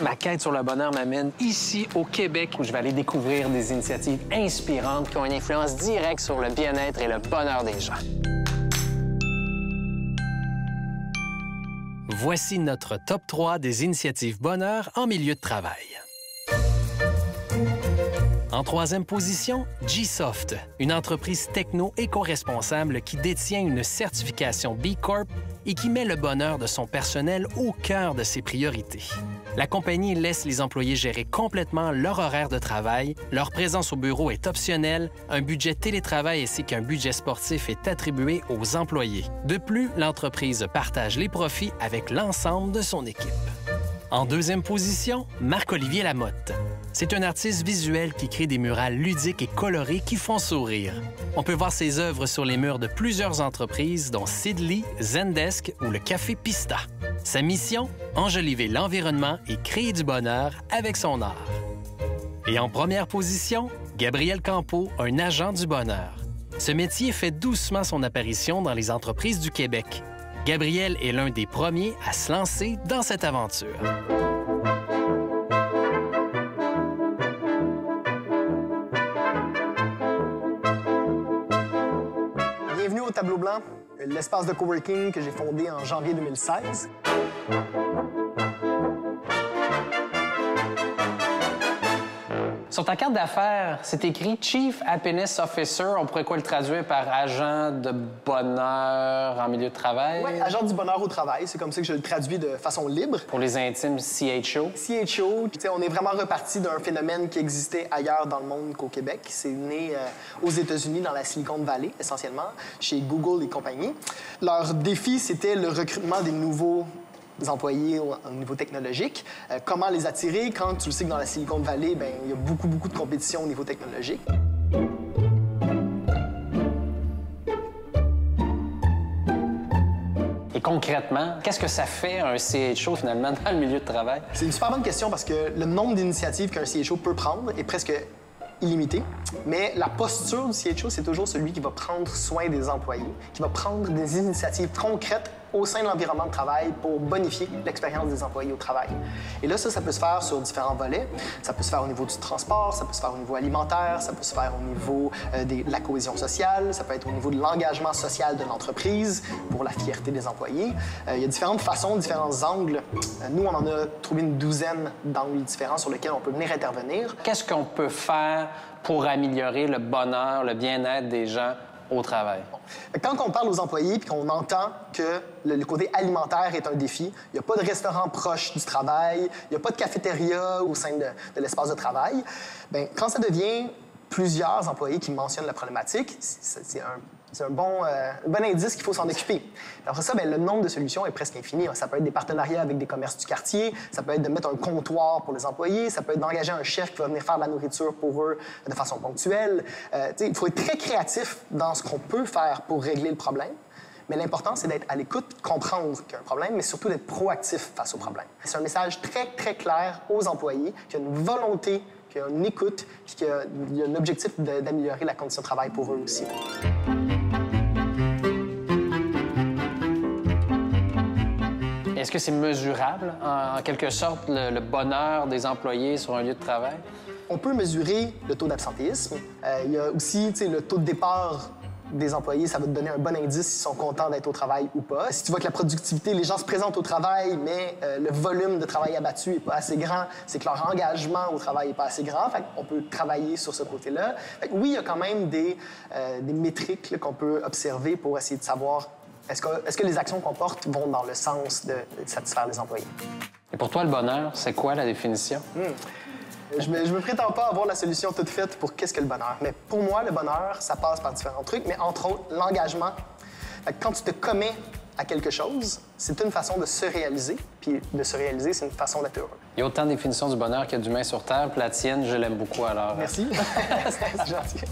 Ma quête sur le bonheur m'amène ici, au Québec, où je vais aller découvrir des initiatives inspirantes qui ont une influence directe sur le bien-être et le bonheur des gens. Voici notre top 3 des initiatives bonheur en milieu de travail. En troisième position, G-Soft, une entreprise techno-éco-responsable qui détient une certification B Corp et qui met le bonheur de son personnel au cœur de ses priorités. La compagnie laisse les employés gérer complètement leur horaire de travail, leur présence au bureau est optionnelle, un budget télétravail ainsi qu'un budget sportif est attribué aux employés. De plus, l'entreprise partage les profits avec l'ensemble de son équipe. En deuxième position, Marc-Olivier Lamotte. C'est un artiste visuel qui crée des murales ludiques et colorés qui font sourire. On peut voir ses œuvres sur les murs de plusieurs entreprises, dont Sidley, Zendesk ou le Café Pista. Sa mission? Enjoliver l'environnement et créer du bonheur avec son art. Et en première position, Gabriel Campeau, un agent du bonheur. Ce métier fait doucement son apparition dans les entreprises du Québec. Gabriel est l'un des premiers à se lancer dans cette aventure. Bienvenue au Tableau Blanc, l'espace de coworking que j'ai fondé en janvier 2016. Sur ta carte d'affaires, c'est écrit Chief Happiness Officer. On pourrait quoi le traduire par agent de bonheur en milieu de travail? Oui, agent du bonheur au travail. C'est comme ça que je le traduis de façon libre. Pour les intimes, CHO. CHO, on est vraiment reparti d'un phénomène qui existait ailleurs dans le monde qu'au Québec. C'est né aux États-Unis, dans la Silicon Valley, essentiellement, chez Google et compagnie. Leur défi, c'était le recrutement des nouveaux employés au niveau technologique. Comment les attirer quand tu le sais que dans la Silicon Valley, bien, il y a beaucoup de compétition au niveau technologique. Et concrètement, qu'est-ce que ça fait un CHO finalement dans le milieu de travail? C'est une super bonne question parce que le nombre d'initiatives qu'un CHO peut prendre est presque illimité. Mais la posture du CHO, c'est toujours celui qui va prendre soin des employés, qui va prendre des initiatives concrètes au sein de l'environnement de travail pour bonifier l'expérience des employés au travail. Et là, ça peut se faire sur différents volets. Ça peut se faire au niveau du transport, ça peut se faire au niveau alimentaire, ça peut se faire au niveau de la cohésion sociale, ça peut être au niveau de l'engagement social de l'entreprise pour la fierté des employés. Il y a différentes façons, différents angles. Nous, on en a trouvé une douzaine d'angles différents sur lesquels on peut venir intervenir. Qu'est-ce qu'on peut faire pour améliorer le bonheur, le bien-être des gens au travail? Quand on parle aux employés et qu'on entend que le côté alimentaire est un défi, il n'y a pas de restaurant proche du travail, il n'y a pas de cafétéria au sein de l'espace de travail, bien, quand ça devient plusieurs employés qui mentionnent la problématique, c'est un bon indice qu'il faut s'en occuper. Après ça, bien, le nombre de solutions est presque infini. Ça peut être des partenariats avec des commerces du quartier, ça peut être de mettre un comptoir pour les employés, ça peut être d'engager un chef qui va venir faire de la nourriture pour eux de façon ponctuelle. Il faut être très créatif dans ce qu'on peut faire pour régler le problème. Mais l'important, c'est d'être à l'écoute, comprendre qu'il y a un problème, mais surtout d'être proactif face au problème. C'est un message très clair aux employés qu'il y a une volonté, qu'il y a une écoute, puis qu'il y a un objectif d'améliorer la condition de travail pour eux aussi. Est-ce que c'est mesurable, en quelque sorte, le bonheur des employés sur un lieu de travail? On peut mesurer le taux d'absentéisme. Il y a aussi le taux de départ des employés. Ça va te donner un bon indice s'ils sont contents d'être au travail ou pas. Si tu vois que la productivité, les gens se présentent au travail, mais le volume de travail abattu n'est pas assez grand, c'est que leur engagement au travail n'est pas assez grand. Fait qu'on peut travailler sur ce côté-là. Fait que oui, il y a quand même des métriques qu'on peut observer pour essayer de savoir est-ce que les actions qu'on porte vont dans le sens de satisfaire les employés. Et pour toi, le bonheur, c'est quoi la définition? Je me prétends pas avoir la solution toute faite pour qu'est-ce que le bonheur. Mais pour moi, le bonheur, ça passe par différents trucs, mais entre autres, l'engagement. Quand tu te commets à quelque chose, c'est une façon de se réaliser, puis de se réaliser, c'est une façon d'être heureux. Il y a autant de définitions du bonheur qu'il y a d'humains sur Terre, puis la tienne, je l'aime beaucoup alors. Merci. C'est gentil.